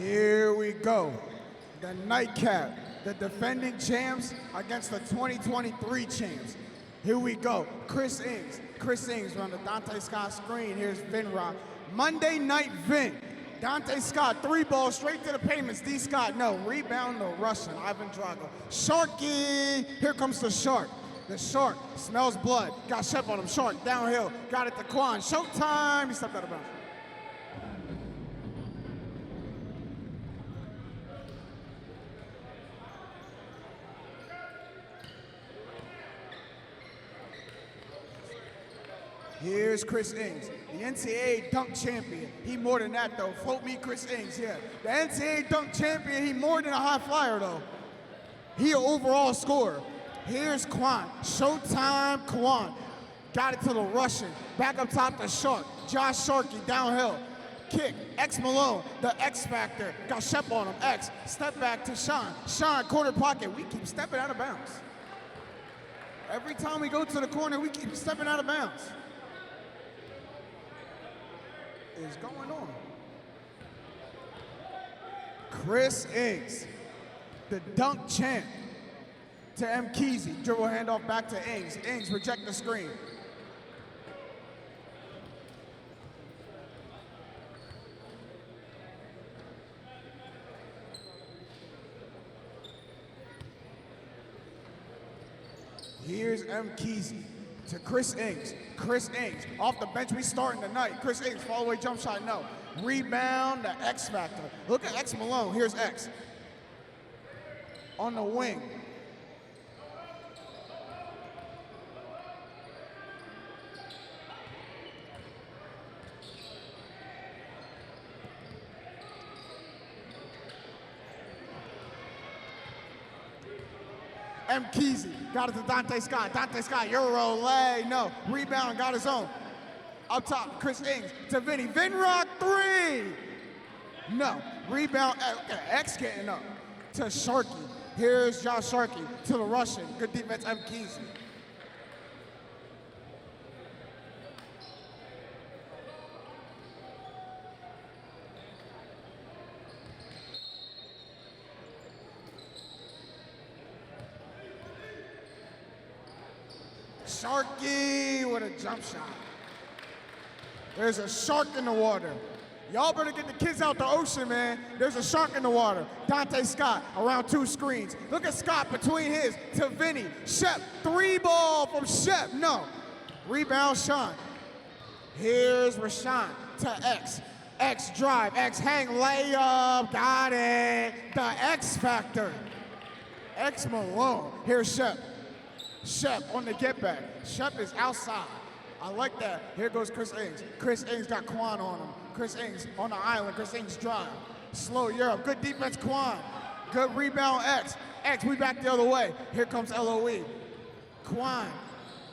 Here we go. The nightcap, the defending champs against the 2023 champs. Here we go. Chris Ings. Chris Ings on the Dante Scott screen. Here's Vin Rock. Monday Night Vin. Dante Scott, 3 balls straight to the payments. D. Scott, no. Rebound, the Russian. Ivan Drago. Sharky. Here comes the Shark. The Shark smells blood. Got Shep on him. Shark downhill. Got it to Quan. Showtime. He stepped out of bounds. Here's Chris Ings, the NCAA dunk champion. He more than that though. Float me Chris Ings, yeah. The NCAA dunk champion, he more than a high flyer though. He an overall scorer. Here's Quan, Showtime Quan. Got it to the Russian, back up top to Shark. Josh Sharkey downhill. Kick, X Malone, the X Factor. Got Shep on him, X. Step back to Sean. Sean, corner pocket. We keep stepping out of bounds. Every time we go to the corner, we keep stepping out of bounds. Is going on? Chris Ings, the dunk champ, to M. Keezy. Dribble handoff back to Ings. Ings reject the screen. Here's M. Keezy to Chris Ings. Chris Ings, off the bench, we starting tonight. Chris Ings, fall away jump shot, no. Rebound, the X Factor. Look at X Malone, here's X. On the wing. M. Keezy, got it to Dante Scott. Dante Scott, Euro lay, no. Rebound, got his own. Up top, Chris Ings to Vinny. Vin Rock 3! No. Rebound, okay, X getting up to Sharkey. Here's Josh Sharkey to the Russian. Good defense, M. Keezy. Sharky with a jump shot. There's a shark in the water. Y'all better get the kids out the ocean, man. There's a shark in the water. Dante Scott around 2 screens. Look at Scott between his to Vinny. Shep, 3 ball from Shep, no. Rebound Sean. Here's Rashawn to X. X drive, X hang, layup, got it. The X Factor. X Malone. Here's Shep. Shep on the get back. Shep is outside. I like that. Here goes Chris Ings. Chris Ings got Quan on him. Chris Ings on the island. Chris Ings drive. Slow Europe. Good defense, Quan. Good rebound, X. X, we back the other way. Here comes LOE. Quan.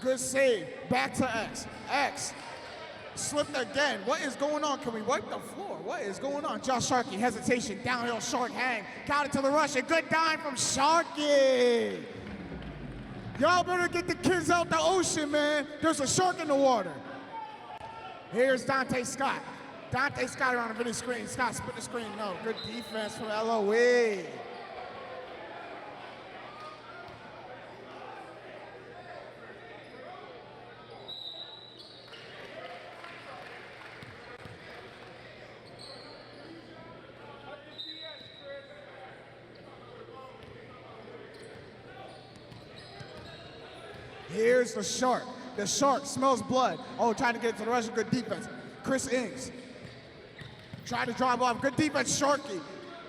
Good save. Back to X. X. Slipped again. What is going on? Can we wipe the floor? What is going on? Josh Sharkey, hesitation. Downhill, Shark hang. Got it to the Russian. Good dime from Sharkey. Y'all better get the kids out the ocean, man. There's a shark in the water. Here's Dante Scott. Dante Scott around the video screen. Scott split the screen. No, good defense from LOE. Here's the shark. The shark smells blood. Oh, trying to get to the Russian. Good defense. Chris Ings. Try to drive off. Good defense, Sharkey.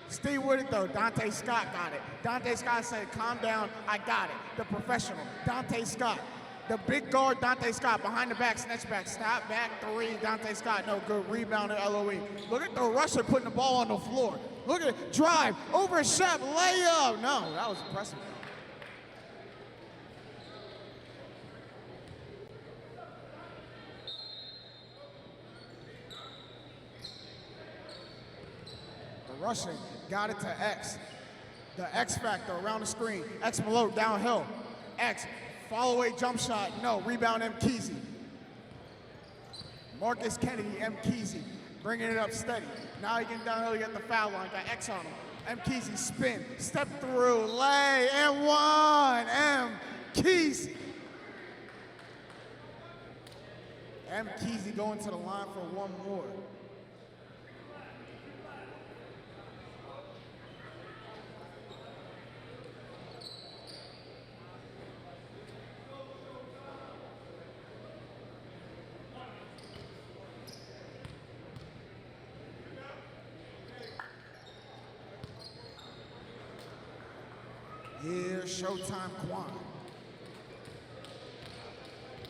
Stay with it though. Dante Scott got it. Dante Scott said, calm down, I got it. The professional. Dante Scott. The big guard, Dante Scott. Behind the back, snatch back, stop back, 3. Dante Scott, no good. Rebound at LOE. Look at the Russian putting the ball on the floor. Look at it. Drive. Over Shep. Layup. No, that was impressive. Russian, got it to X. The X Factor around the screen. X Malone downhill. X, follow away jump shot. No, rebound M. Keezy. Marcus Kennedy, M. Keezy. bringing it up steady. Now he getting downhill, he got the foul line, got X on him. M. Keezy spin, step through, lay, and one. M. Keezy. M. Keezy going to the line for one more. Here's Showtime Quan.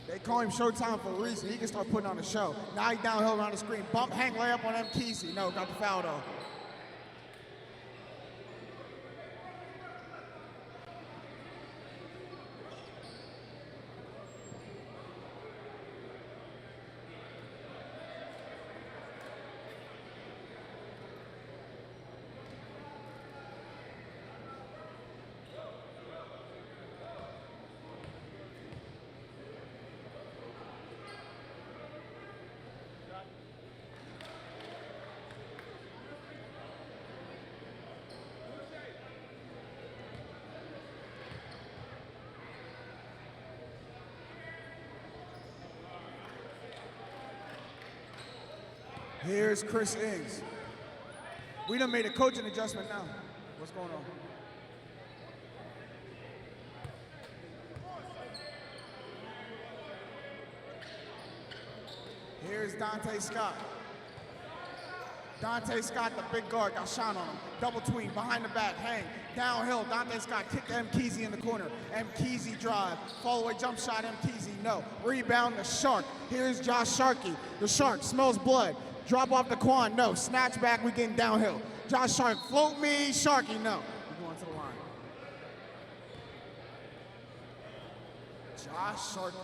They call him Showtime for a reason. He can start putting on a show. Now he's downhill around the screen. Bump, hang, layup on M. Keezy. No, got the foul though. Here's Chris Ings. We done made a coaching adjustment now. What's going on? Here's Dante Scott. Dante Scott, the big guard, got shot on him. Double tween, behind the back, hang. Downhill, Dante Scott kicked M. Keezy in the corner. M. Keezy drive, fall away jump shot, M. Keezy, no. Rebound, the Shark. Here's Josh Sharkey. The Shark smells blood. Drop off the Quan, no. Snatch back, we getting downhill. Josh Shark, float me, Sharky, no. We're going to the line. Josh Sharkey.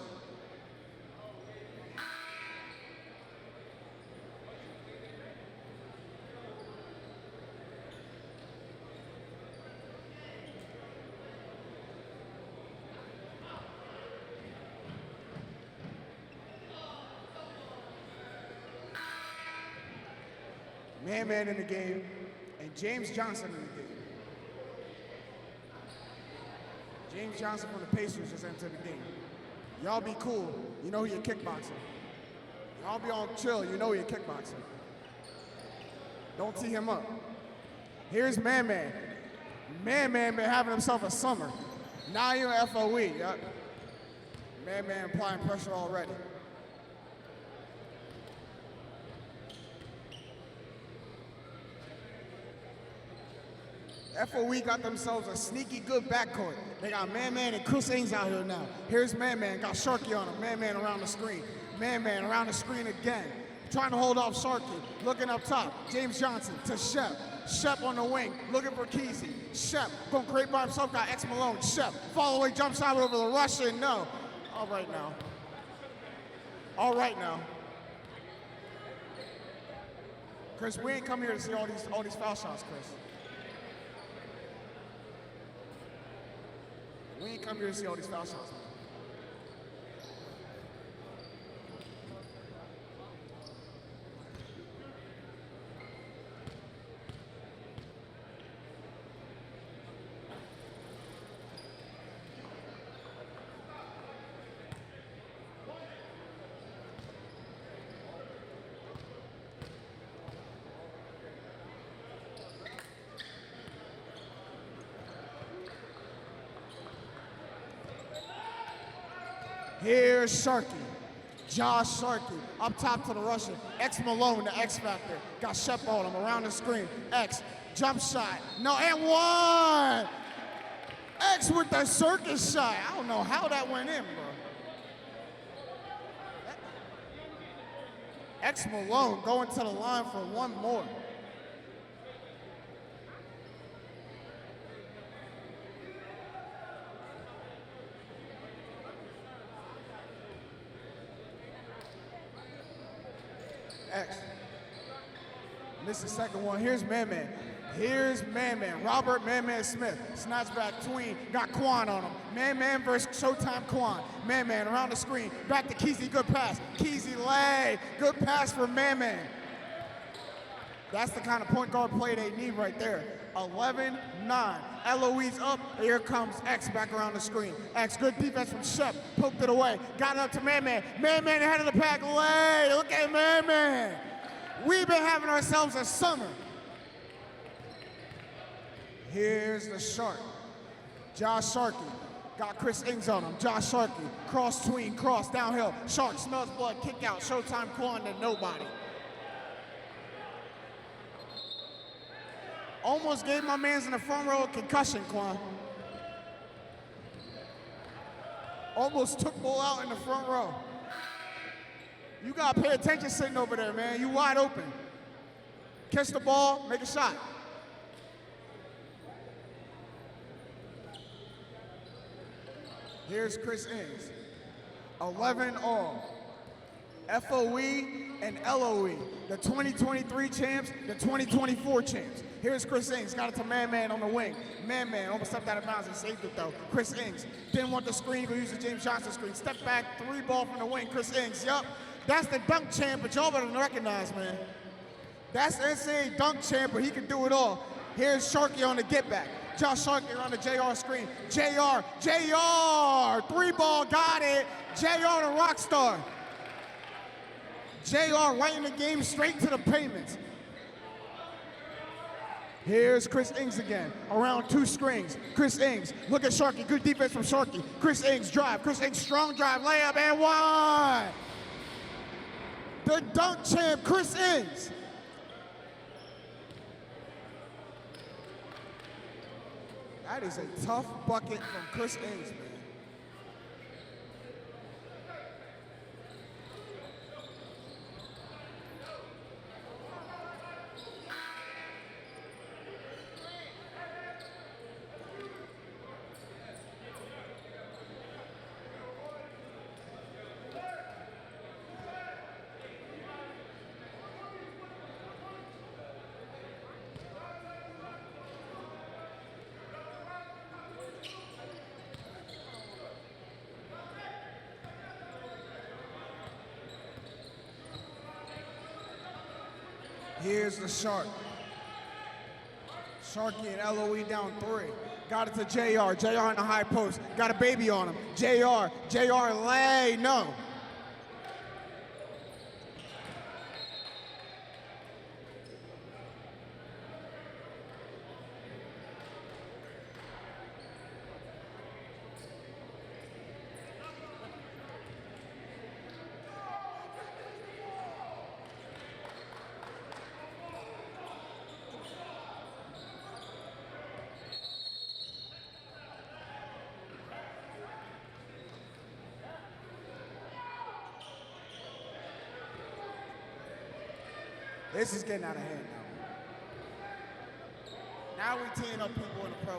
Man in the game, and James Johnson in the game. James Johnson from the Pacers just entered the game. Y'all be cool, you know you're kickboxing. Y'all be on chill, you know you're kickboxing. Don't tee him up. Here's Man. Man been having himself a summer. Now you're FOE, yep. Man applying pressure already. FOE got themselves a sneaky good backcourt. They got Man and Chris Ings out here now. Here's Man, got Sharky on him. Man around the screen. Man around the screen again. Trying to hold off Sharky. Looking up top. James Johnson to Shep. Shep on the wing, looking for Keezy. Shep, going great by himself, got X Malone. Shep, follow away, jump shot over the Russian, no. All right now. Chris, we ain't come here to see all these foul shots, Chris. We ain't come here to see all these foul shots. Here's Sharky, Josh Sharky, up top to the Russian. X Malone, the X Factor. Got Shep on him, around the screen. X, jump shot, no, and one! X with the circus shot. I don't know how that went in, bro. X Malone going to the line for one more. X. Missed the second one. Here's Man. Here's Man. Robert Man Smith. Snatch back tween. Got Quan on him. Man versus Showtime Quan. Man around the screen. Back to Keezy. Good pass. Keezy lay. Good pass for Man. That's the kind of point guard play they need right there. 11-9. LOE's up. Here comes X back around the screen. X, good defense from Shep. Poked it away. Got it up to Man-Man. Man-Man ahead of the pack. Lay. Look at Man-Man. We've been having ourselves a summer. Here's the Shark. Josh Sharkey. Got Chris Ings on him. Josh Sharkey. Cross tween, cross, downhill. Shark smells blood, kick out. Showtime Quan to nobody. Almost gave my mans in the front row a concussion, Quan. Almost took ball out in the front row. You gotta pay attention sitting over there, man. You wide open. Catch the ball, make a shot. Here's Chris Ings. 11 all. FOE and LOE. The 2023 champs, the 2024 champs. Here's Chris Ings, got it to Man-Man on the wing. Man-Man almost stepped out of bounds and saved it though. Chris Ings didn't want the screen, go use the James Johnson screen. Step back, 3-ball from the wing, Chris Ings, yup. That's the dunk champ, but y'all better recognize, man. That's the NCAA dunk champ, but he can do it all. Here's Sharkey on the get back. Josh Sharkey on the JR screen. JR, 3-ball, got it. JR the rock star. JR right in the game, straight to the payments. Here's Chris Ings again, around 2 screens. Chris Ings, look at Sharkey, good defense from Sharkey. Chris Ings drive, Chris Ings strong drive, layup, and one. The dunk champ, Chris Ings. That is a tough bucket from Chris Ings, man. Here's the Shark. Sharky and LOE down 3. Got it to JR. JR in the high post. Got a baby on him. JR lay, no. This is getting out of hand now. Now we teeing up people in the pro.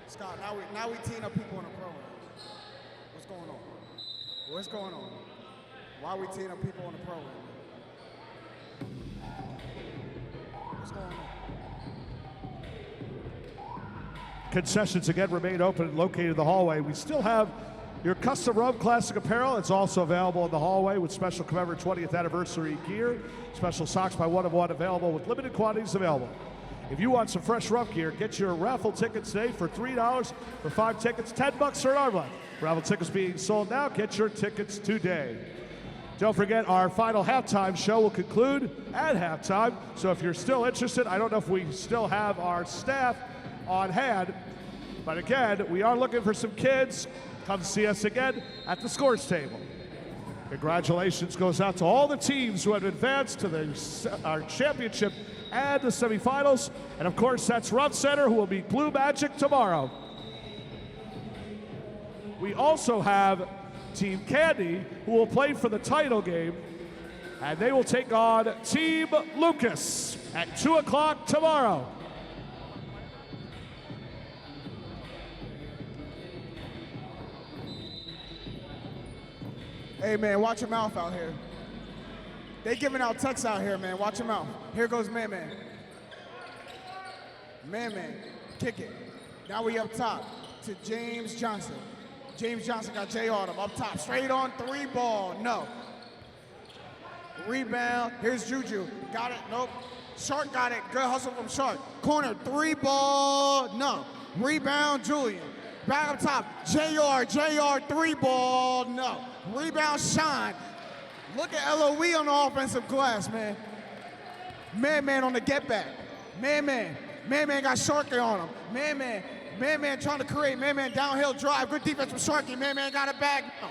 Scott, now we teeing up people in the pro. What's going on? What's going on? Why are we teeing up people in the pro? What's going on? Concessions again remain open and located in the hallway. We still have your custom Rum Classic apparel. It's also available in the hallway with special commemorative 20th anniversary gear. Special socks by 1 of 1 available with limited quantities available. If you want some fresh Rum gear, get your raffle tickets today for $3 for 5 tickets, $10 for an arm length. Raffle tickets being sold now. Get your tickets today. Don't forget, our final halftime show will conclude at halftime. So if you're still interested, I don't know if we still have our staff on hand, but again, we are looking for some kids. Come see us again at the scores table. Congratulations goes out to all the teams who have advanced to our championship and the semifinals. And of course, that's Rum Center, who will beat Blue Magic tomorrow. We also have Team Candy, who will play for the title game, and they will take on Team Lucas at 2 o'clock tomorrow. Hey, man, watch your mouth out here. They giving out texts out here, man. Watch your mouth. Here goes Man-Man. Man-Man, kick it. Now we up top to James Johnson. James Johnson got Jay on him. Up top, straight on 3-ball. No. Rebound. Here's Juju. Got it. Nope. Shark got it. Good hustle from Shark. Corner. 3 ball. No. Rebound. Julian. Back up top. JR. 3 ball. No. Rebound. Shine. Look at LOE on the offensive glass, man. Man on the get back. Man got Sharky on him. Man trying to create. Man downhill drive. Good defense from Sharky. Man got it back. No.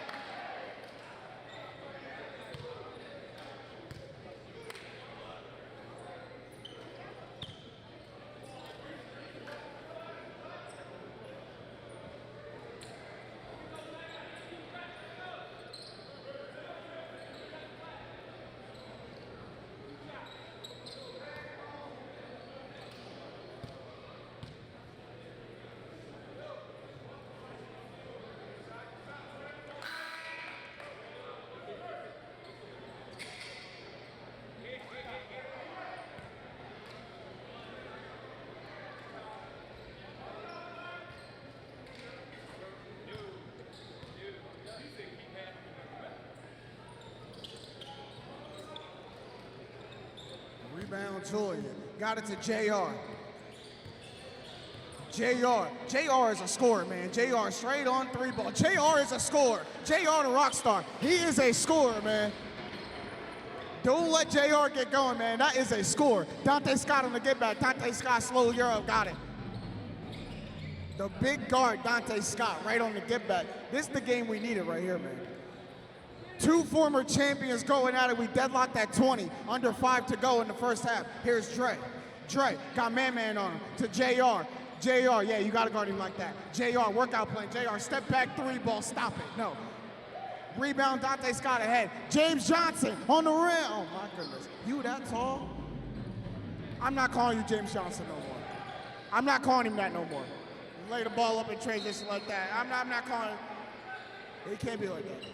Rebound Julian. Got it to JR. JR is a scorer, man. JR straight on 3 ball. JR is a scorer. JR the rock star. He is a scorer, man. Don't let JR get going, man. That is a score. Dante Scott on the get back. Dante Scott slow Euro. Got it. The big guard, Dante Scott, right on the get back. This is the game we needed right here, man. 2 former champions going at it. We deadlocked at 20. Under 5 to go in the first half. Here's Dre. Got man on him to JR. Yeah, you got to guard him like that. JR, workout plan. JR, step back 3 ball. Stop it. No. Rebound, Dante Scott ahead. James Johnson on the rim. Oh, my goodness. You that tall? I'm not calling you James Johnson no more. I'm not calling him that no more. You lay the ball up in transition like that. I'm not calling him. He can't be like that.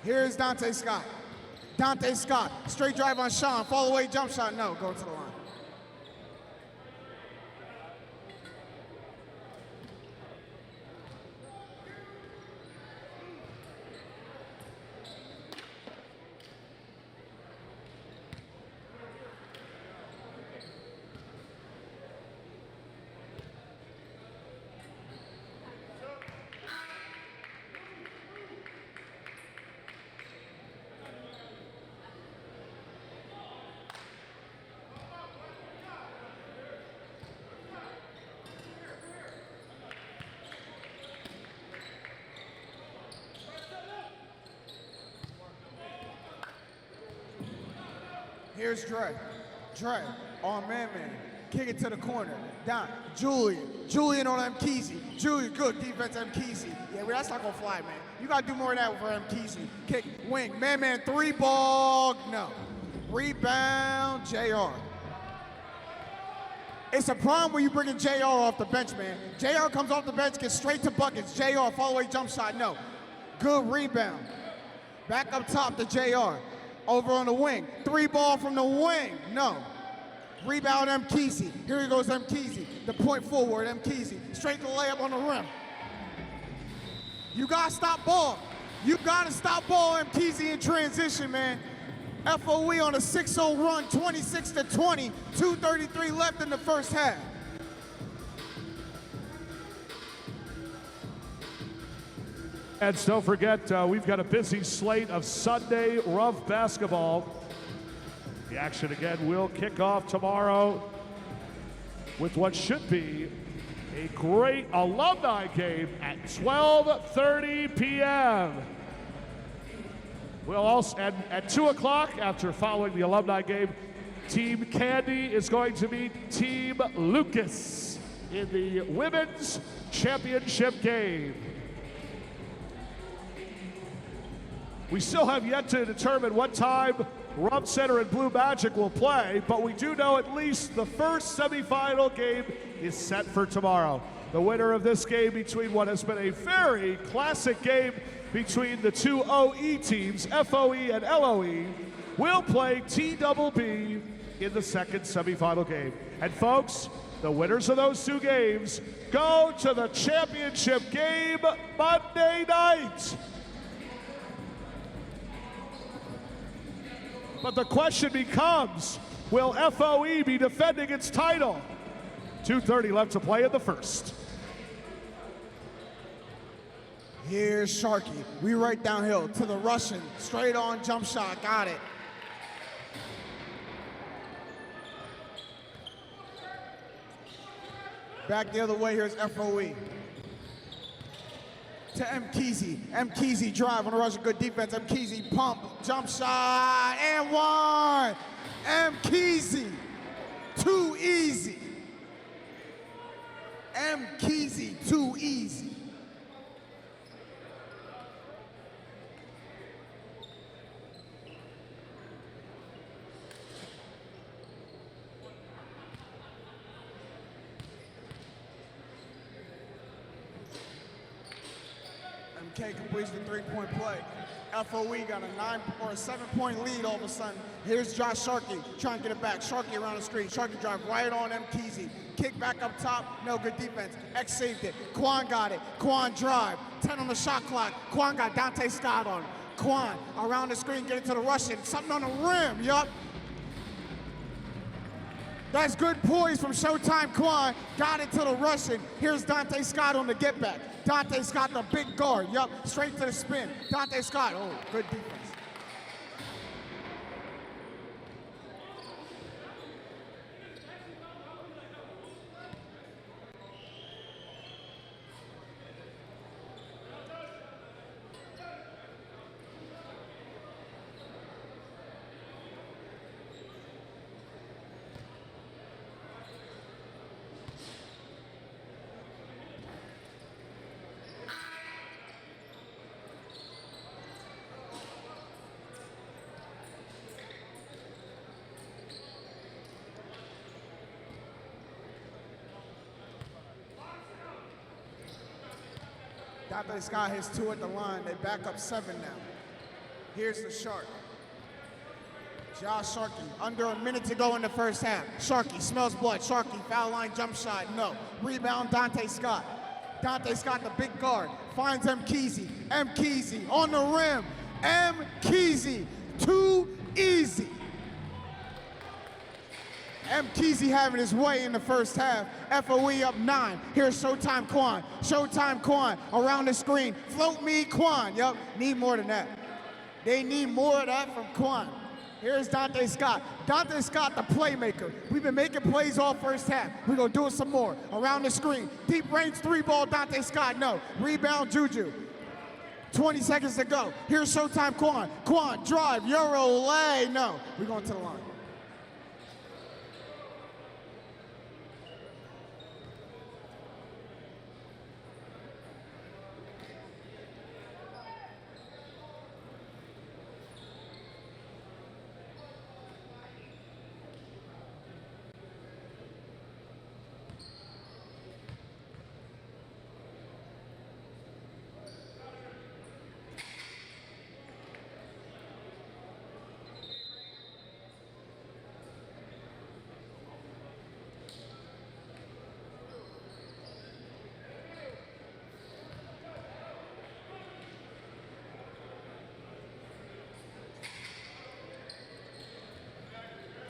Here's Dante Scott. Straight drive on Sean. Fall away jump shot. No, go to the line. Here's Dre on man. Kick it to the corner. Down. Julian on Mkeezy. Julian, good defense, Mkeezy. Yeah, well, that's not gonna fly, man. You gotta do more of that for Mkeezy. Kick, wing, man, 3 ball, no. Rebound, JR. It's a problem when you bring JR off the bench, man. JR comes off the bench, gets straight to buckets. JR, fall away jump shot, no. Good rebound. Back up top to JR. Over on the wing. 3 ball from the wing. No. Rebound Mkeezy. Here he goes Mkeezy. The point forward, Mkeezy. Straight to layup on the rim. You gotta stop ball. Mkeezy in transition, man. FOE on a 6-0 run, 26-20. 2:33 left in the first half. And don't forget, we've got a busy slate of Sunday Rough basketball. The action again will kick off tomorrow with what should be a great alumni game at 12:30 p.m. We'll also, at 2 o'clock, after following the alumni game, Team Candy is going to meet Team Lucas in the women's championship game. We still have yet to determine what time Rum Center and Blue Magic will play, but we do know at least the first semifinal game is set for tomorrow. The winner of this game between what has been a very classic game between the 2 OE teams, FOE and LOE, will play TBB in the second semifinal game. And folks, the winners of those 2 games go to the championship game Monday night. But the question becomes, will FOE be defending its title? 2:30 left to play in the first. Here's Sharky. We right downhill to the Russian. Straight on jump shot. Got it. Back the other way. Here's FOE. To M. Keezy. M. Keezy drive on the Russian. Good defense. M. Keezy pump. Jump shot. And one. M. Keezy. Too easy. M. Keezy. Too easy. MK completes the three-point play. FOE got a 9 or a 7-point lead all of a sudden. Here's Josh Sharkey trying to get it back. Sharkey around the screen. Sharkey drive right on M. Keezy. Kick back up top. No good defense. X saved it. Quan got it. Quan drive. 10 on the shot clock. Quan got Dante Scott on him. Quan around the screen, get it to the Russian. Something on the rim. Yup. That's good poise from Showtime Quan. Got it to the Russian. Here's Dante Scott on the get back. Dante Scott, the big guard. Yup, straight to the spin. Dante Scott, oh, good defense. Dante Scott hits 2 at the line. They back up 7 now. Here's the Shark. Josh Sharkey, under a minute to go in the first half. Sharkey smells blood. Sharkey, foul line jump shot, no. Rebound, Dante Scott. Dante Scott, the big guard, finds M. Keezy. M. Keezy on the rim. M. Keezy, too easy. M. Keezy having his way in the first half. FOE up 9. Here's Showtime Quan. Showtime Quan around the screen. Float me, Quan. Yup, need more than that. They need more of that from Quan. Here's Dante Scott. Dante Scott, the playmaker. We've been making plays all first half. We're going to do it some more. Around the screen. Deep range 3-ball, Dante Scott, no. Rebound, Juju. 20 seconds to go. Here's Showtime Quan. Quan, drive, Euro, lay, no. We're going to the line.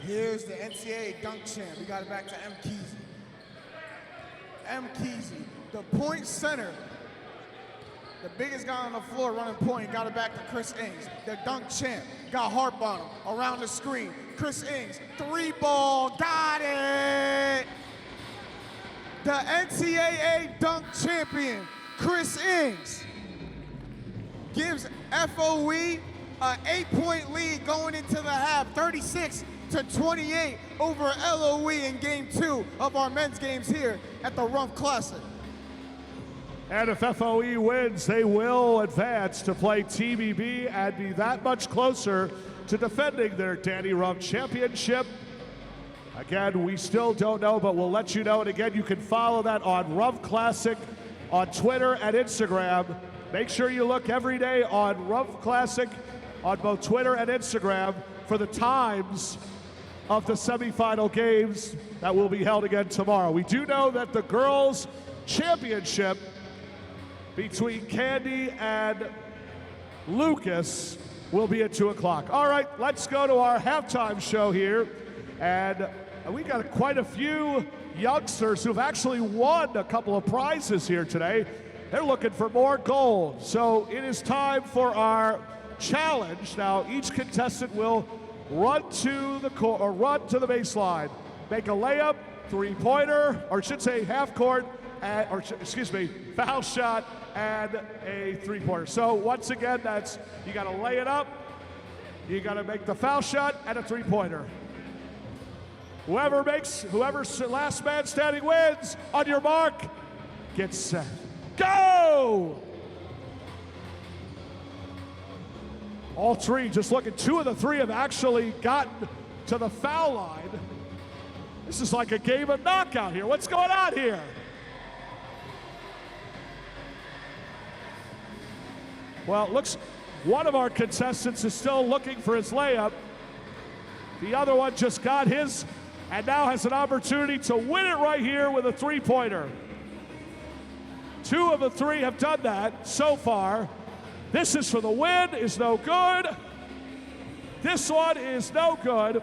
Here's the NCAA dunk champ. We got it back to M. Keezy. M. Keezy, the point center. The biggest guy on the floor running point, got it back to Chris Ings. The dunk champ, got Harp on him, around the screen. Chris Ings, 3-ball, got it! The NCAA dunk champion, Chris Ings, gives FOE an 8-point lead going into the half, 36-28 over LOE in Game 2 of our men's games here at the Rumph Classic. And if FOE wins, they will advance to play TBB and be that much closer to defending their Danny Rumph Championship. Again, we still don't know, but we'll let you know. And again, you can follow that on Rumph Classic on Twitter and Instagram. Make sure you look every day on Rumph Classic on both Twitter and Instagram for the times of the semifinal games that will be held again tomorrow. We do know that the girls' championship between Candy and Lucas will be at 2 o'clock. All right, let's go to our halftime show here. And we got quite a few youngsters who've actually won a couple of prizes here today. They're looking for more gold. So it is time for our challenge. Now, each contestant will run to the baseline, make a layup, three-pointer, or I should say half court, foul shot, and a three-pointer. So once again, that's you got to lay it up, you got to make the foul shot, and a three-pointer. Whoever's last man standing wins. On your mark, get set, go! All three, just look at 2 of the 3 have actually gotten to the foul line. This is like a game of knockout here. What's going on here? Well, it looks one of our contestants is still looking for his layup. The other one just got his and now has an opportunity to win it right here with a three-pointer. 2 of the 3 have done that so far. This is for the win, is no good. This one is no good.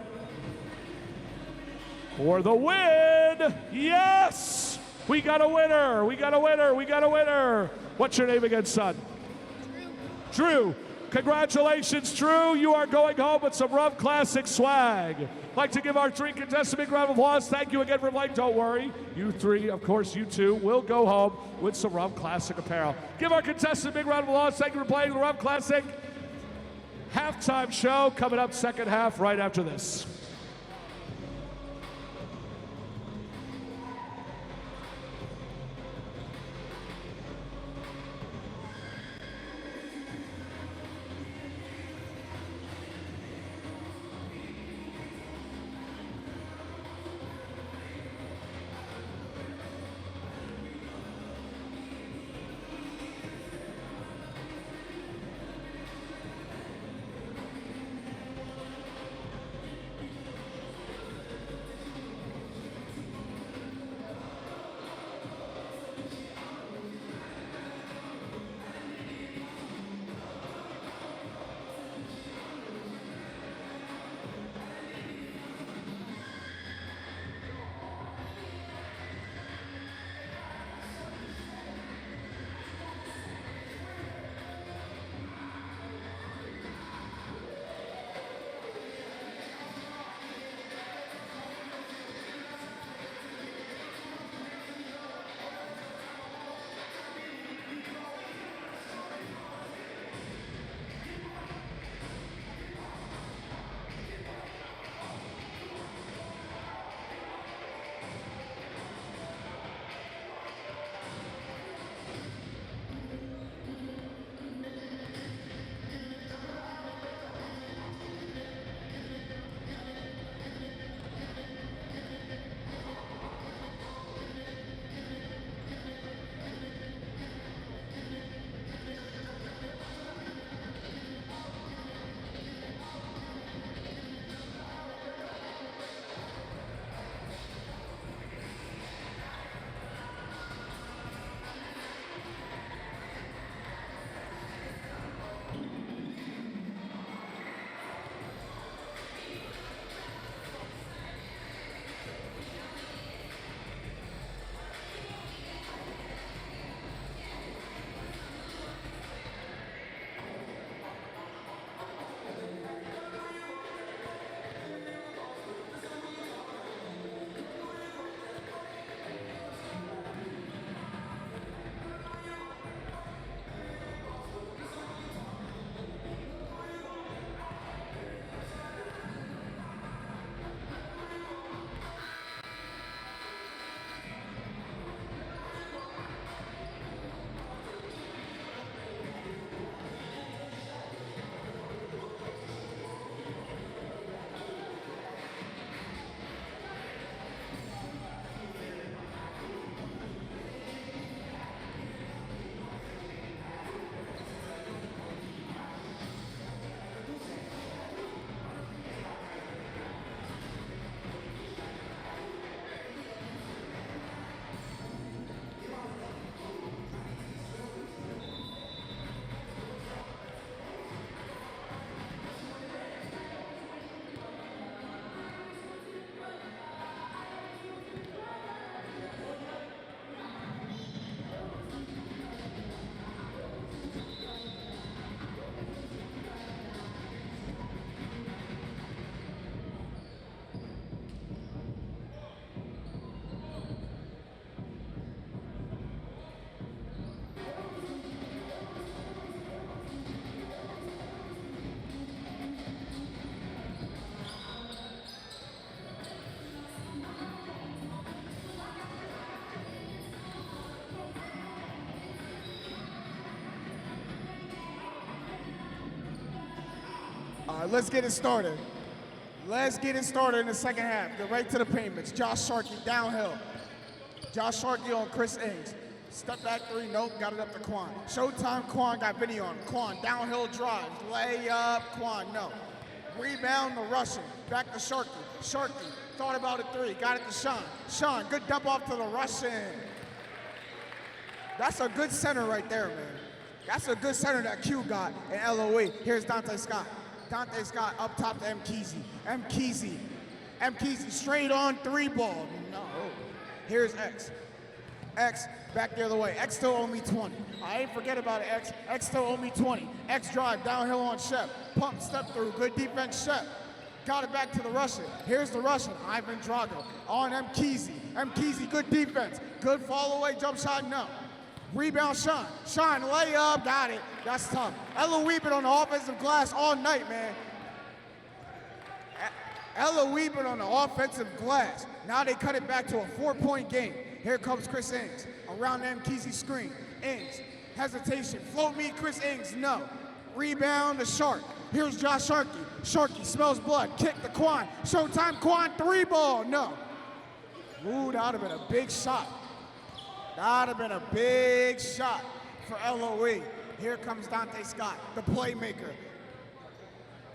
For the win, yes! We got a winner, we got a winner, we got a winner. What's your name again, son? Drew. Congratulations, Drew. You are going home with some Rum Classic swag. I'd like to give our 3 contestants a big round of applause. Thank you again for playing. Don't worry. You 3, of course, you 2 will go home with some Rum Classic apparel. Give our contestants a big round of applause. Thank you for playing the Rum Classic halftime show. Coming up second half right after this. right, let's get it started. Let's get it started in the second half. Get right to the payments. Josh Sharkey downhill. Josh Sharkey on Chris Ings. Step back three, nope, got it up to Quan. Showtime, Quan got Vinny on. Quan, downhill drive, layup, Quan, no. Rebound, the Russian, back to Sharkey. Sharkey, thought about a three, got it to Sean. Sean, good dump off to the Russian. That's a good center right there, man. That's a good center that Q got in LOE. Here's Dante Scott. Dante Scott up top to M. Kesey. M. Kesey straight on three ball. No. Here's X. X back the other way. X still owe me 20. I ain't forget about it, X. X still owe me 20. X drive downhill on Shep. Pump, step through. Good defense, Shep. Got it back to the Russian. Here's the Russian, Ivan Drago. On M. Kesey. M. Kesey, good defense. Good follow away, jump shot, no. Rebound, Sean. Sean, layup, got it. That's tough. LOE been on the offensive glass all night, man. LOE been on the offensive glass. Now they cut it back to a 4-point game. Here comes Chris Ings. Around the M. Kesey screen. Ings, hesitation. Float me, Chris Ings, no. Rebound to Shark. Here's Josh Sharkey. Sharkey smells blood. Kick to Quan. Showtime, Quan, three ball, no. Ooh, that would have been a big shot. That would have been a big shot for LOE. Here comes Dante Scott, the playmaker.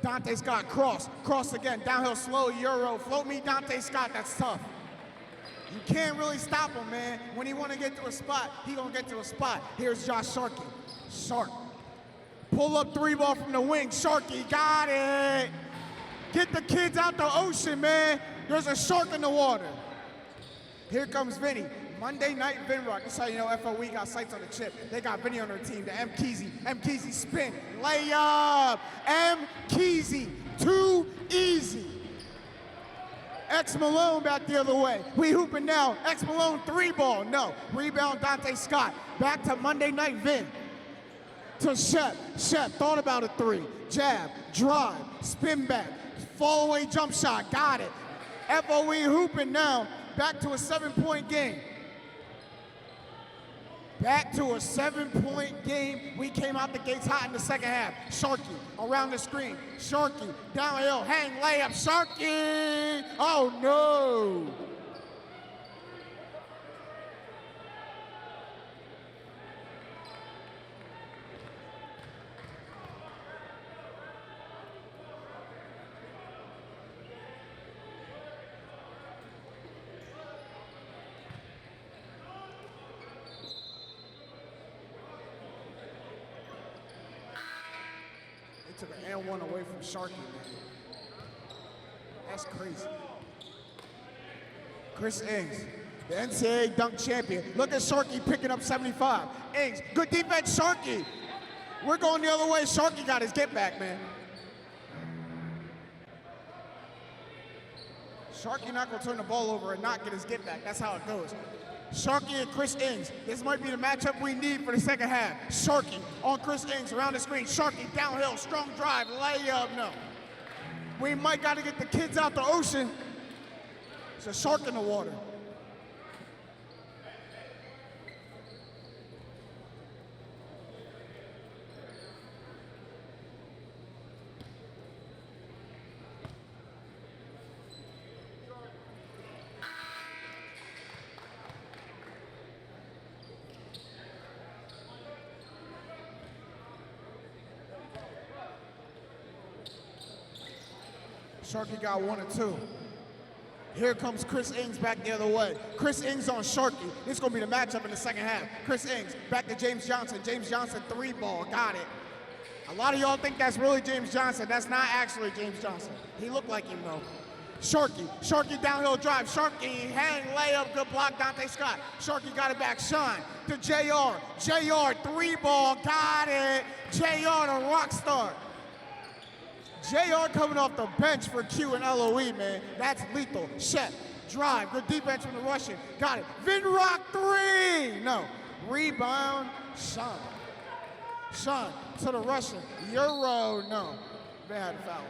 Dante Scott, cross again, downhill slow, Euro. Float me, Dante Scott, that's tough. You can't really stop him, man. When he want to get to a spot, he gonna get to a spot. Here's Josh Sharkey. Shark. Pull up three ball from the wing. Sharkey, got it. Get the kids out the ocean, man. There's a shark in the water. Here comes Vinny. Monday night Vinrock. That's how you know FOE got sights on the chip. They got Vinny on their team. The M. Kesey. M. Kesey spin. Layup. M. Kesey. Too easy. X Malone back the other way. We hooping now. X Malone three ball. No. Rebound Dante Scott. Back to Monday night Vin. To Shep. Shep thought about a three. Jab. Drive. Spin back. Fall away jump shot. Got it. FOE hooping now. Back to a 7-point game. Back to a 7-point game. We came out the gates hot in the second half. Sharkey around the screen. Sharkey downhill, hang layup. Sharkey! Oh no! Took an N1 away from Sharkey, man. That's crazy. Chris Ings, the NCAA dunk champion. Look at Sharkey picking up 75. Ings, good defense, Sharkey. We're going the other way. Sharkey got his get back, man. Sharkey not gonna turn the ball over and not get his get back. That's how it goes. Sharkey and Chris Ings. This might be the matchup we need for the second half. Sharkey on Chris Ings around the screen. Sharkey downhill, strong drive, layup, no. We might gotta get the kids out the ocean. It's a shark in the water. Sharkey got 1 or 2. Here comes Chris Ings back the other way. Chris Ings on Sharkey. This is going to be the matchup in the second half. Chris Ings back to James Johnson. James Johnson, three ball. Got it. A lot of y'all think that's really James Johnson. That's not actually James Johnson. He looked like him, though. Sharkey downhill drive. Sharkey, hang, layup, good block, Dante Scott. Sharkey got it back. Sean to JR. JR, three ball. Got it. JR, the rock star. JR coming off the bench for Q and LOE, man. That's lethal. Shep, drive, good defense from the Russian. Got it. Vinrock three! No. Rebound, Sean. Sean to the Russian. Euro, no. Bad foul.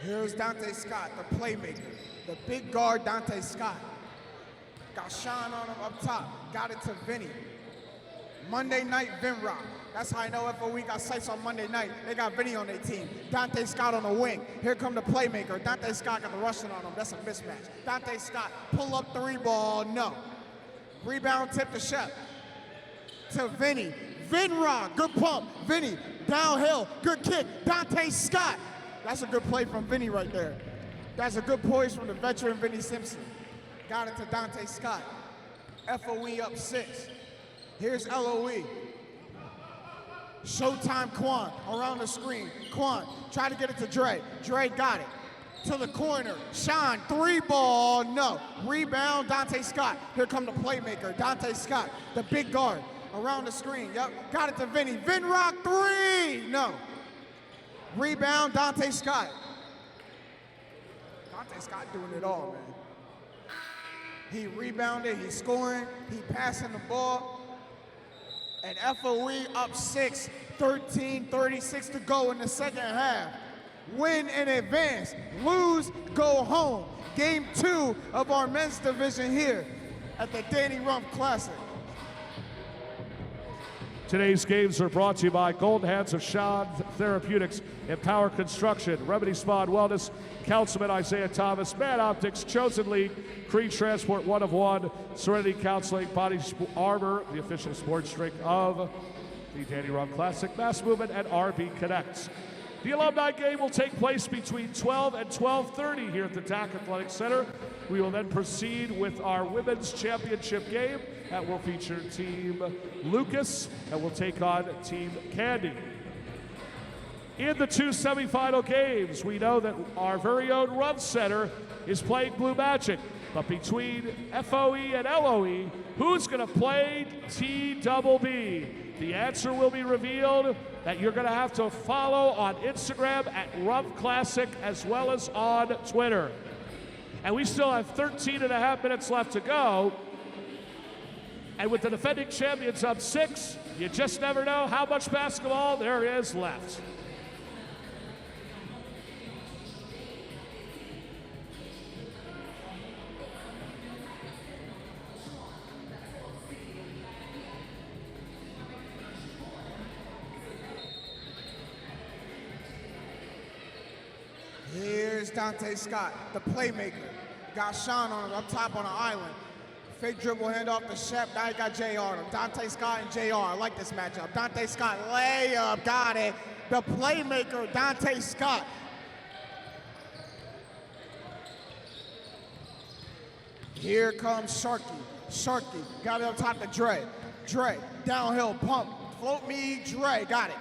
Here's Dante Scott, the playmaker. The big guard, Dante Scott. Got Sean on him up top. Got it to Vinny. Monday night, Vinrock. That's how I know FOE got sights on Monday night. They got Vinny on their team. Dante Scott on the wing. Here come the playmaker. Dante Scott got the rushing on him. That's a mismatch. Dante Scott, pull up three ball, no. Rebound tip to Shep. To Vinny. Vinrock, good pump. Vinny, downhill, good kick. Dante Scott. That's a good play from Vinny right there. That's a good poise from the veteran Vinny Simpson. Got it to Dante Scott. FOE up 6. Here's LOE. Showtime Quan around the screen. Quan, try to get it to Dre. Dre got it. To the corner. Sean, three ball, no. Rebound, Dante Scott. Here come the playmaker, Dante Scott, the big guard. Around the screen, yep. Got it to Vinny. Vinrock, three, no. Rebound, Dante Scott. Dante Scott doing it all, man. He rebounded, he's scoring, he passing the ball. And FOE up 6, 13:36 to go in the second half. Win in advance, lose, go home. Game 2 of our men's division here at the Danny Rumpf Classic. Today's games are brought to you by Golden Hands of Sean Therapeutics, Empower Construction, Remedy Spa and Wellness, Councilman Isaiah Thomas, Mad Optics, Chosen League, Creed Transport, One of One, Serenity Counseling, Body Armor, the official sports drink of the Danny Rumpf Classic, Mass Movement, and RB Connects. The alumni game will take place between 12 and 12:30 here at the TAC Athletic Center. We will then proceed with our women's championship game that will feature Team Lucas and will take on Team Candy. In the 2 semifinal games, we know that our very own Rumpf Center is playing Blue Magic. But between FOE and LOE, who's going to play TBB? The answer will be revealed that you're going to have to follow on Instagram at Rumpf Classic as well as on Twitter. And we still have 13 and a half minutes left to go. And with the defending champions up 6, you just never know how much basketball there is left. Here's Dante Scott, the playmaker. Got Sean on him up top on the island. Fake dribble hand off to Shep. Now he got JR on him. Dante Scott and JR. I like this matchup. Dante Scott layup, got it. The playmaker, Dante Scott. Here comes Sharky. Sharky got it up top to Dre. Dre, downhill pump. Float me, Dre, got it.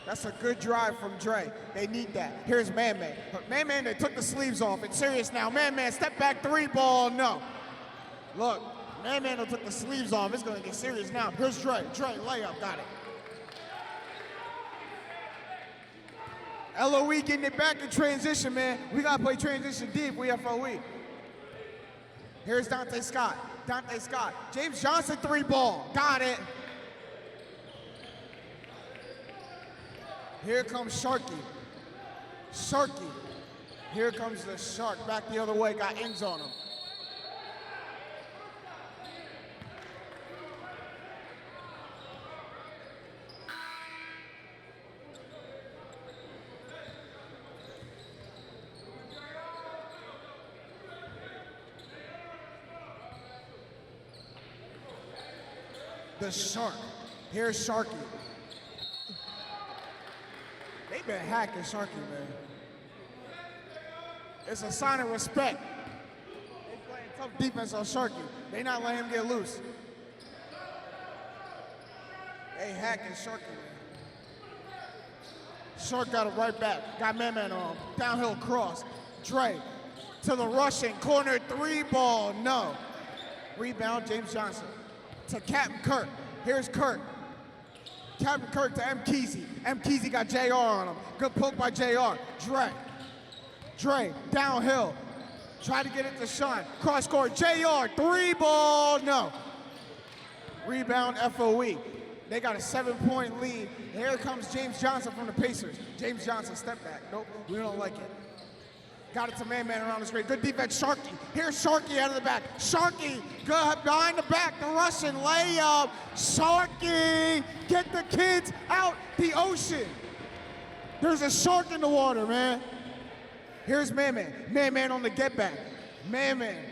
That's a good drive from Dre. They need that. Here's Man-Man. Man-Man, they took the sleeves off. It's serious now. Man-Man, step back three ball, no. Look, Man-Man took the sleeves off. It's going to get serious now. Here's Dre. Dre, layup, got it. LOE getting it back in transition, man. We got to play transition deep. We FOE. Here's Dante Scott. Dante Scott. James Johnson, three ball. Got it. Here comes Sharky. Sharky. Here comes the Shark. Back the other way. Got ends on him. The Shark. Here's Sharky. They've been hacking Sharky, man. It's a sign of respect. They playing tough defense on Sharky. They not letting him get loose. They hacking Sharky, man. Shark got it right back. Got Man-Man on him. Downhill cross. Dre to the rushing corner three ball, no. Rebound, James Johnson. To Captain Kirk. Here's Kirk. Captain Kirk to M. Kesey. M. Kesey got JR on him. Good poke by JR. Dre, downhill. Try to get it to Sean. Cross court, JR, three ball, no. Rebound, FOE. They got a 7-point lead. Here comes James Johnson from the Pacers. James Johnson, step back. Nope, we don't like it. Got it to man-man around the screen. Good defense, Sharkey. Here's Sharkey out of the back. Sharkey, good behind the back. The Russian layup. Sharkey, get the kids out the ocean. There's a shark in the water, man. Here's man-man. Man-man on the get back. Man-man.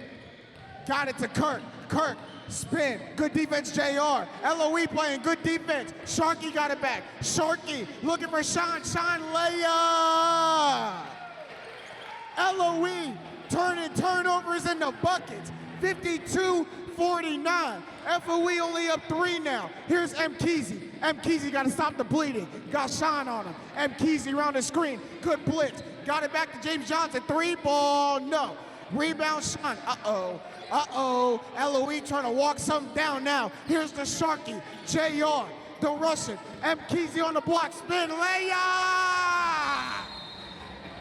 Got it to Kirk. Kirk, spin. Good defense, JR. LOE playing good defense. Sharkey got it back. Sharkey looking for Sean. Sean layup. LOE turning turnovers into buckets. 52-49. FOE only up 3 now. Here's M. Keezy. M. Keezy got to stop the bleeding. Got Sean on him. M. Keezy around the screen. Good blitz. Got it back to James Johnson. 3-ball, no. Rebound, Sean. Uh-oh. Uh-oh. LOE trying to walk something down now. Here's the Sharky. JR, the Russian. M. Keezy on the block. Spin, layup!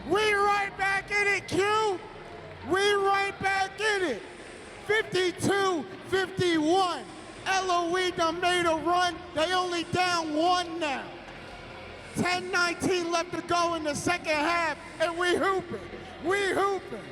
We right back in it, Q. We right back in it. 52-51. LOE done made a run. They only down 1 now. 10-19 left to go in the second half, and we hooping. We hooping.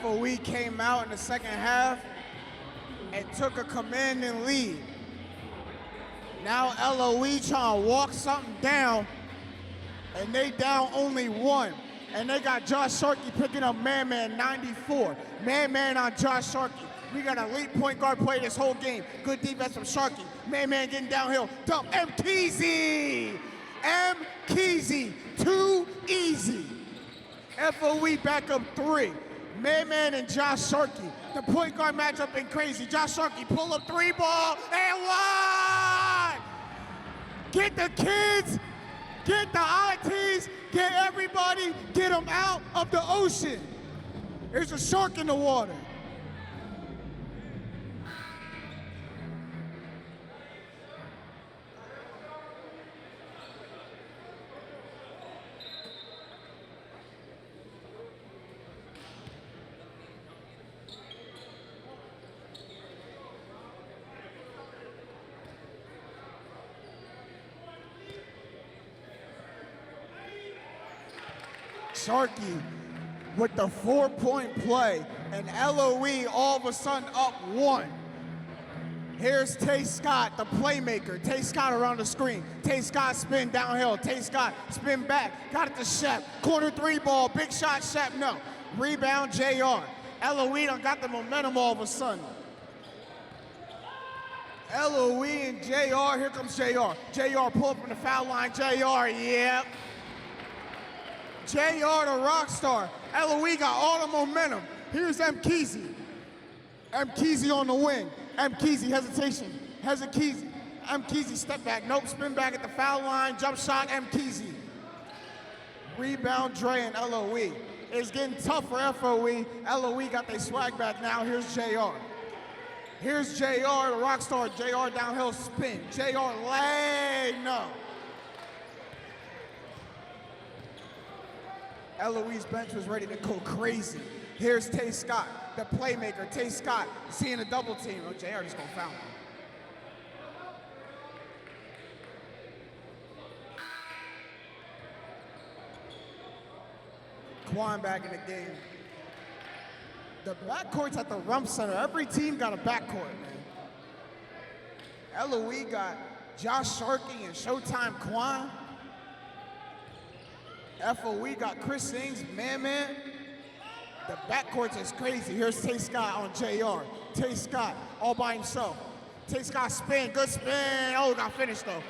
FOE came out in the second half and took a commanding lead. Now LOE trying to walk something down, and they down only 1. And they got Josh Sharkey picking up man-man 94. Man-man on Josh Sharkey. We got an elite point guard play this whole game. Good defense from Sharkey. Man-man getting downhill. Dump. M. Keezy. M. Keezy. Too easy. FOE back up 3. Man-man and Josh Sharkey. The point guard matchup been crazy. Josh Sharkey pull up 3-ball and 1! Get the kids, get the aunties, get everybody, get them out of the ocean. There's a shark in the water. Sharkey with the 4-point play, and LOE all of a sudden up 1. Here's Tay Scott, the playmaker. Tay Scott around the screen. Tay Scott spin downhill. Tay Scott spin back. Got it to Shep. Corner 3-ball. Big shot, Shep. No. Rebound, JR. LOE done got the momentum all of a sudden. LOE and JR. Here comes JR. JR pull up from the foul line. JR, yep. JR the rock star. LOE got all the momentum. Here's M. Keezy. M. Keezy on the wing. M. Keezy, hesitation. Keezy. M. Keezy, step back. Nope, spin back at the foul line. Jump shot, M. Keezy. Rebound, Dre and LOE. It's getting tough for FOE. LOE got their swag back now. Here's JR. Here's JR, the rock star. JR downhill spin. JR leg, no. LOE's bench was ready to go crazy. Here's Tay Scott, the playmaker. Tay Scott seeing a double team. Oh, JR just gonna foul him. Quan back in the game. The backcourt's at the Rump Center. Every team got a backcourt, man. LOE got Josh Sharkey and Showtime Quan. FOE got Chris Sings, man. The backcourt is crazy. Here's Tay Scott on JR. Tay Scott all by himself. Tay Scott spin, good spin. Oh, got finished though.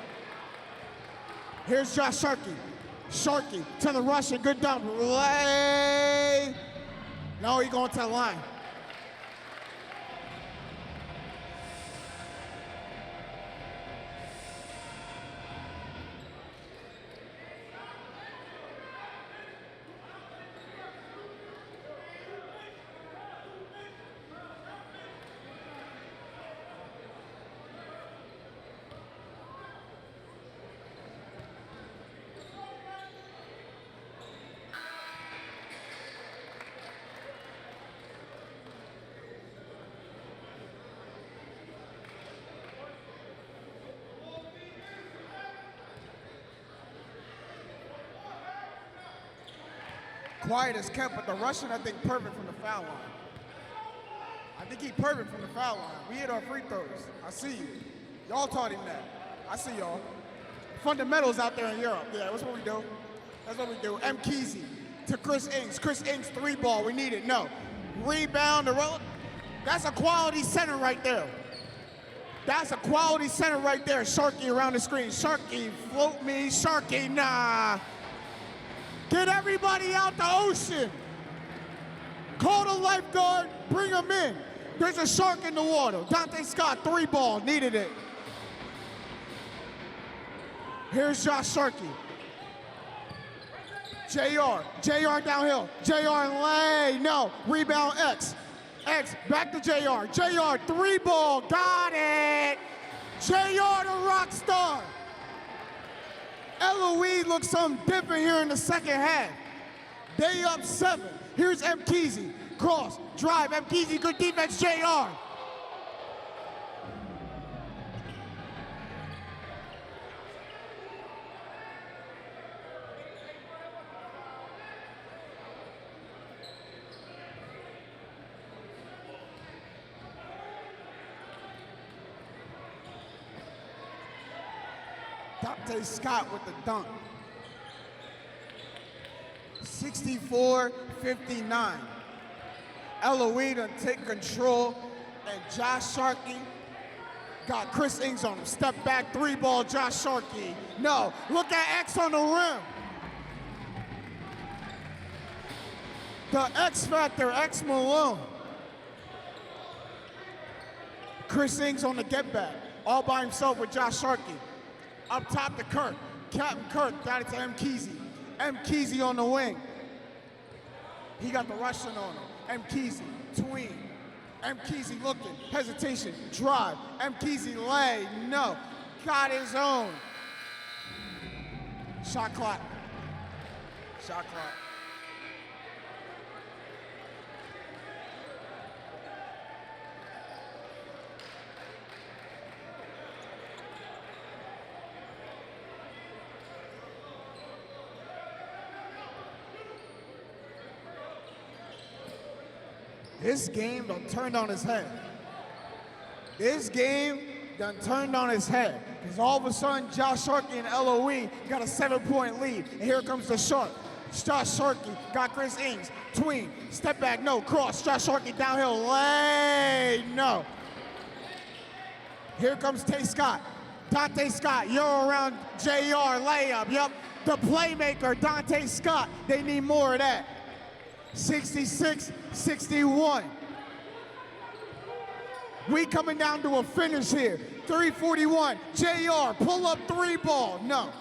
Here's Josh Sharkey. Sharkey to the Russian, good dump. Lay. No, he going to the line. Quiet as kept, but the Russian, I think, perfect from the foul line. I think he perfect from the foul line. We hit our free throws. I see you. Y'all taught him that. I see y'all. Fundamentals out there in Europe. Yeah, that's what we do. That's what we do. M. Kesey to Chris Ings. Chris Ings, 3-ball. We need it. No. Rebound. That's a quality center right there. That's a quality center right there. Sharkey around the screen. Sharkey, float me. Sharkey, nah. Get everybody out the ocean. Call the lifeguard, bring them in. There's a shark in the water. Dante Scott, 3-ball, needed it. Here's Josh Sharkey. JR downhill. JR lay, no, rebound X. X, back to JR. JR, 3-ball, got it. JR the rock star. LOE looks something different here in the second half. They up 7. Here's M. Kesey. Cross, drive, M. Kesey, good defense, JR. Dante Scott with the dunk. 64-59. LOE done take control, and Josh Sharkey got Chris Ings on him. Step back, 3-ball, Josh Sharkey. No, look at X on the rim. The X Factor, X Malone. Chris Ings on the get back, all by himself with Josh Sharkey. Up top to Kirk. Captain Kirk got it to M. Kesey. M. Kesey on the wing. He got the Russian on him. M. Kesey, tween. M. Kesey looking, hesitation, drive. M. Kesey lay, no. Got his own. Shot clock. Shot clock. This game done turned on his head. This game done turned on his head. Because all of a sudden, Josh Sharkey and LOE got a 7-point lead. And here comes the Shark. Josh Sharkey got Chris Ings. Tween, step back, no, cross. Josh Sharkey downhill, lay, no. Here comes Tay Scott. Dante Scott, Euro around JR, layup, yep. The playmaker, Dante Scott. They need more of that. 66-61. We coming down to a finish here. 3:41. JR, pull up 3-ball. No.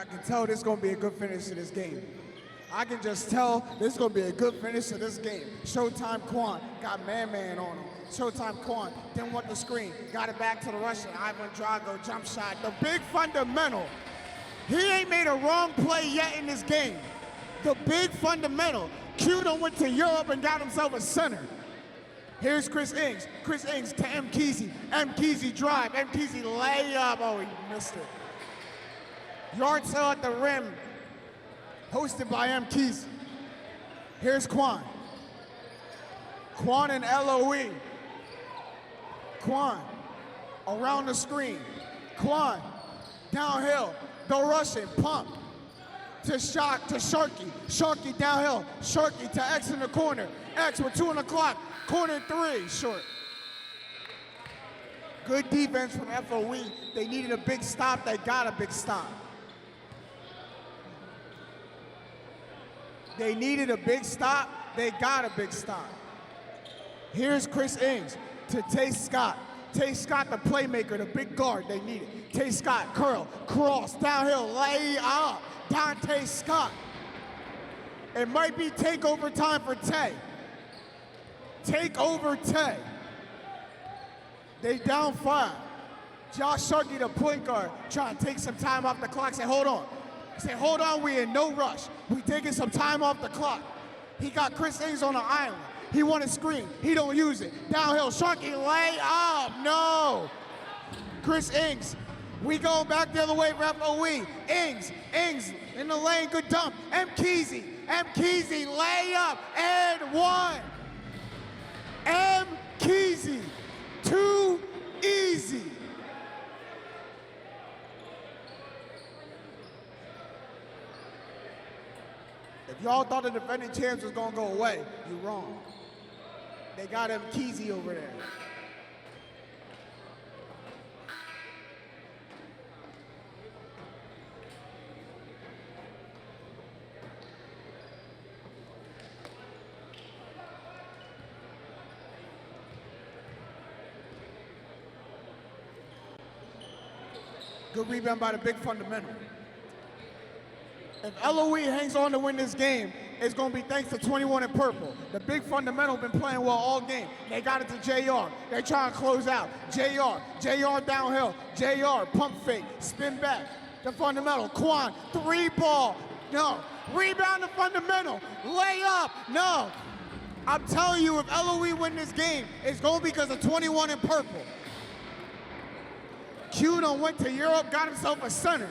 I can tell this is going to be a good finish to this game. I can just tell this is going to be a good finish to this game. Showtime Quan got man on him. Showtime Quan didn't want the screen. Got it back to the Russian. Ivan Drago jump shot. The big fundamental. He ain't made a wrong play yet in this game. The big fundamental. Q done went to Europe and got himself a center. Here's Chris Ings. Chris Ings to M. Kesey. M. Kesey drive. M. Kesey layup. Oh, he missed it. Yard sale at the rim. Hosted by M. Kesey. Here's Quan. Quan and LOE. Quan around the screen. Quan downhill. The Russian pump to Sharky. Sharky downhill. Sharky to X in the corner. X with 2 on the clock. Corner 3, short. Good defense from FOE. They needed a big stop. They got a big stop. They needed a big stop. They got a big stop. Here's Chris Ings to Tay Scott. Tay Scott, the playmaker, the big guard they needed. Tay Scott, curl, cross, downhill, lay up. Dante Scott. It might be takeover time for Tay. Take over Tay. They down 5. Josh Sharkey, the point guard, trying to take some time off the clock. Say, hold on. Say, hold on, we in no rush. We taking some time off the clock. He got Chris Ings on the island. He want a screen. He don't use it. Downhill, Sharkey, lay up. No. Chris Ings. We going back the other way for FOE. Ings in the lane, good dump. M. Kesey, lay up, and 1. M. Kesey, too easy. If y'all thought the defending champs was gonna go away, you're wrong. They got M. Kesey over there. Good rebound by the big fundamental. If LOE hangs on to win this game, it's going to be thanks to 21 in purple. The big fundamental been playing well all game. They got it to JR. They trying to close out. JR downhill. JR pump fake, spin back. The fundamental, Quan, 3-ball. No. Rebound the fundamental. Lay up. No. I'm telling you, if LOE win this game, it's going to be because of 21 in purple. Q done went to Europe, got himself a center.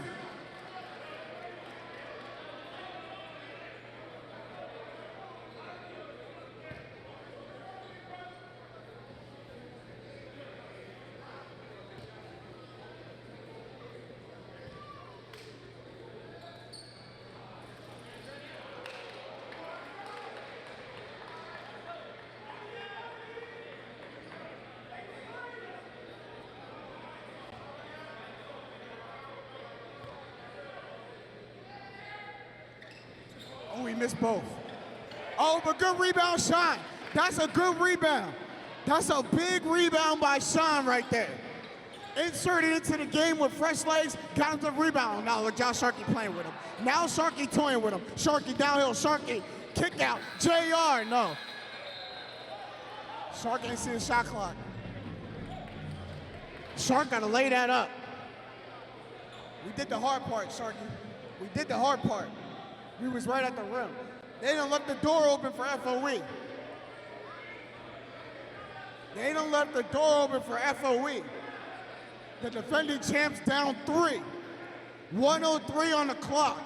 Oh, he missed both. Oh, but good rebound, Sean. That's a good rebound. That's a big rebound by Sean right there. Inserted into the game with fresh legs, got him the rebound. Now look, Josh Sharkey playing with him. Now Sharkey toying with him. Sharkey downhill, Sharkey kick out. JR, no. Shark ain't see the shot clock. Shark gotta lay that up. We did the hard part, Sharkey. We did the hard part. We was right at the rim. They done left the door open for FOE. They done left the door open for FOE. The defending champs down 3. 1:03 on the clock.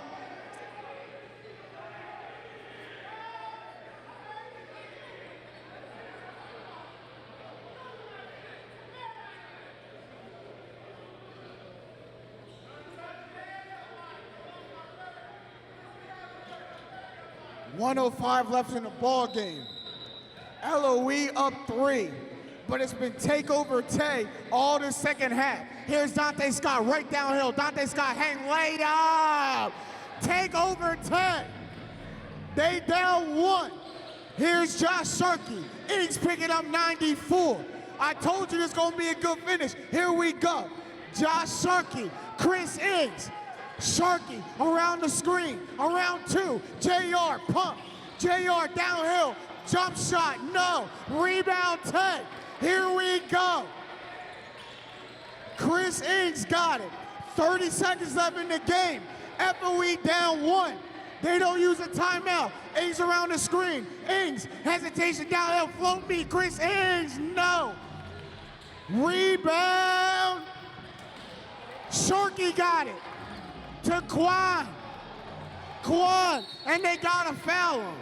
.105 left in the ball game. LOE up 3, but it's been takeover Tay all the second half. Here's Dante Scott right downhill. Dante Scott hang laid up. Takeover Tay. They down 1. Here's Josh Sharkey. Ings picking up 94. I told you this gonna be a good finish. Here we go. Josh Sharkey, Chris Ings. Sharky around the screen, around 2, JR, pump, JR downhill, jump shot, no, rebound take, here we go. Chris Ings got it, 30 seconds left in the game, FOE down 1. They don't use a timeout. Ings around the screen. Ings, hesitation downhill, float me. Chris Ings, no. Rebound. Sharky got it to Quan. Quan, and they got a foul him.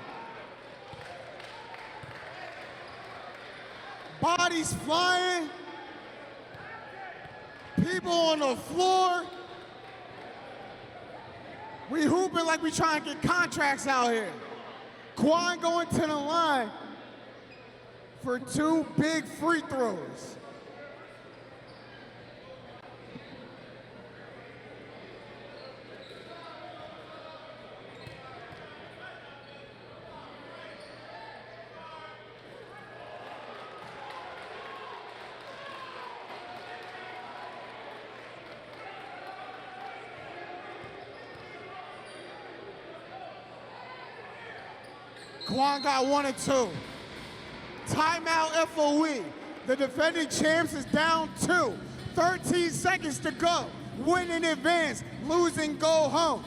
Bodies flying. People on the floor. We hooping like we trying to get contracts out here. Quan going to the line for 2 big free throws. Quan got 1 and 2. Timeout FOE. The defending champs is down 2. 13 seconds to go. Win in advance, losing go home.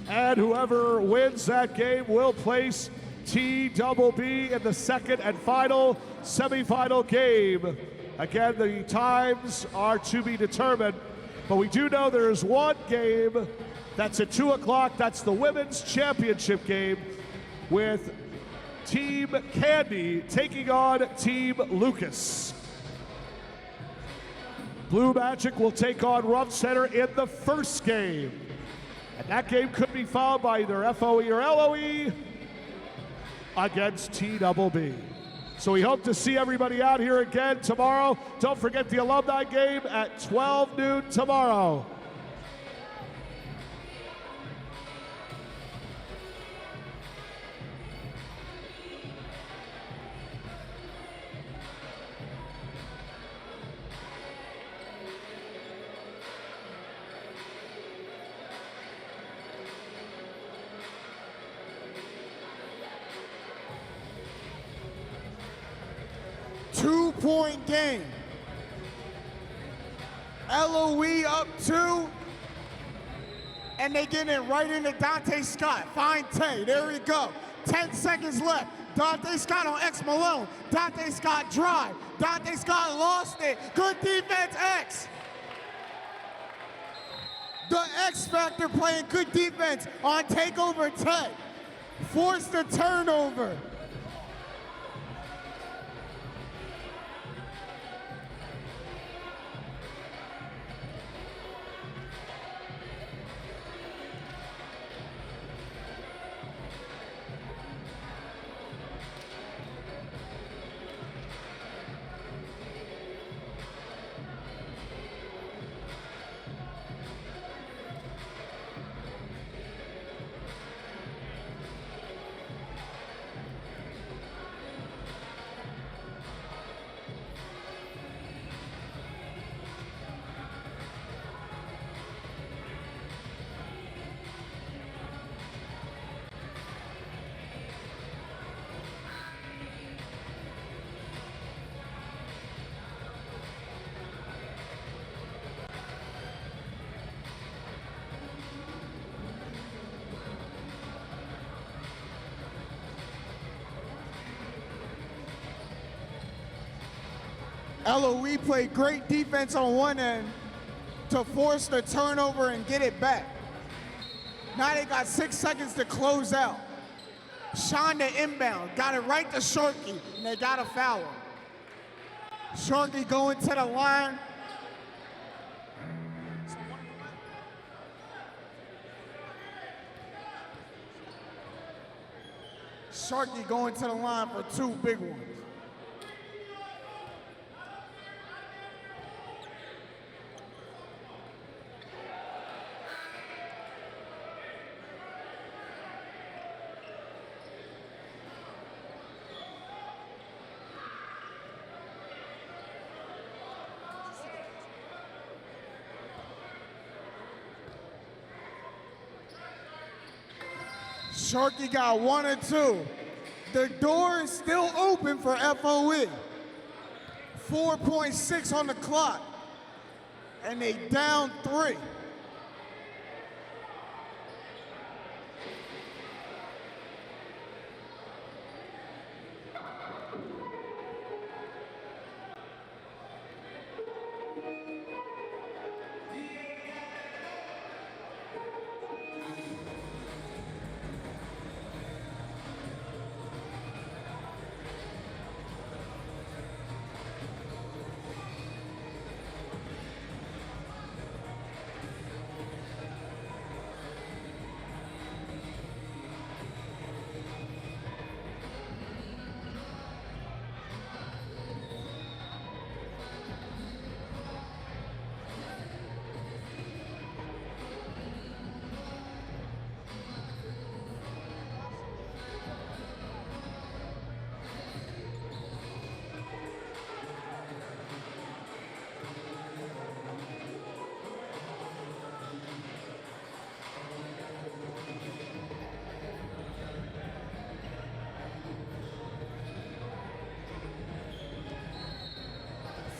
And whoever wins that game will place TBB in the second and final semifinal game. Again, the times are to be determined, but we do know there's one game that's at 2 o'clock. That's the women's championship game, with Team Candy taking on Team Lucas. Blue Magic will take on Rough Center in the first game. And that game could be followed by either FOE or LOE against TBB. So we hope to see everybody out here again tomorrow. Don't forget the alumni game at 12 noon tomorrow. Two-point game. LOE up 2, and they get it right into Dante Scott. Fine Tay, there we go. 10 seconds left. Dante Scott on X Malone. Dante Scott drive. Dante Scott lost it. Good defense, X. The X Factor playing good defense on takeover Tay. Forced the turnover. LOE played great defense on one end to force the turnover and get it back. Now they got 6 seconds to close out. Shonda inbound, got it right to Sharky, and they got a foul. Sharky going to the line. Sharky going to the line for 2 big ones. Sharky got 1 or 2. The door is still open for FOE. 4.6 on the clock. And they down 3.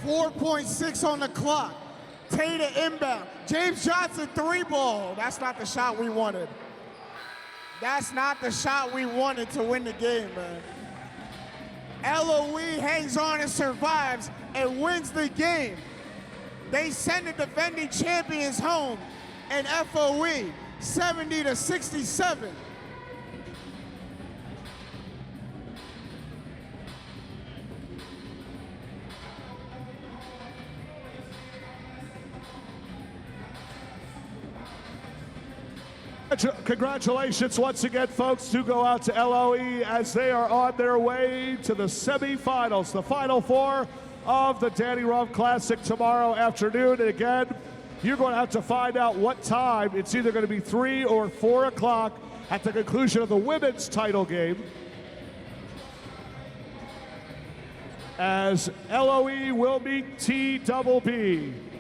.6 on the clock. Tata inbound. James Johnson 3-ball. That's not the shot we wanted. That's not the shot we wanted to win the game, man. LOE hangs on and survives and wins the game. They send the defending champions home and FOE 70-67. Congratulations once again, folks, to go out to LOE as they are on their way to the semifinals, the Final Four of the Danny Rum Classic tomorrow afternoon. And again, you're going to have to find out what time. It's either going to be 3 or 4 o'clock at the conclusion of the women's title game, as LOE will meet TBB.